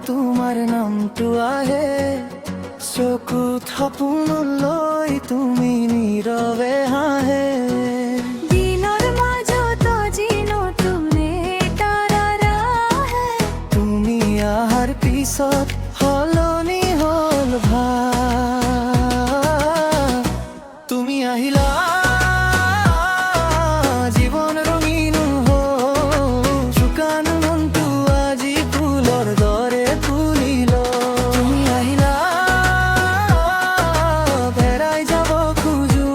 তোমাৰ নামটো আহে চকুত সপোনলৈ তুমি নীৰৱে হাঁহে দিনৰ মাজত আজি নতুন তৰা আহে তুমি অহাৰ পিছত সলনি হ'ল ভাৱ তুমি আহিলা জীৱন ৰঙীন হ'ল শুকান মনটো আজি ফুলৰ দৰে ফুলিল তুমি আহিলা হেৰাই যাব খোজো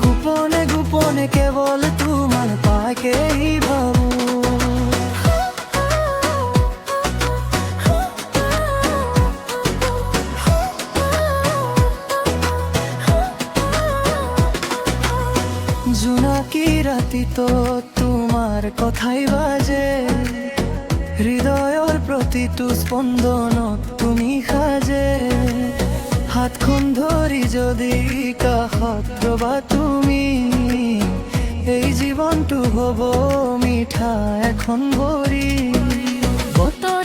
গোপনে গোপনে কেৱল তোমাৰ পাকেই ভাবো জোনাকী ৰাতিতো তোমাৰ কথাই বাজে হৃদয়ৰ প্ৰতিটো স্পন্দনত তুমি সাজে হাতখন ধৰি যদি কাষত ৰবা তুমি এই জীৱনটো হ'ব মিঠা এখন ভৰি বতৰ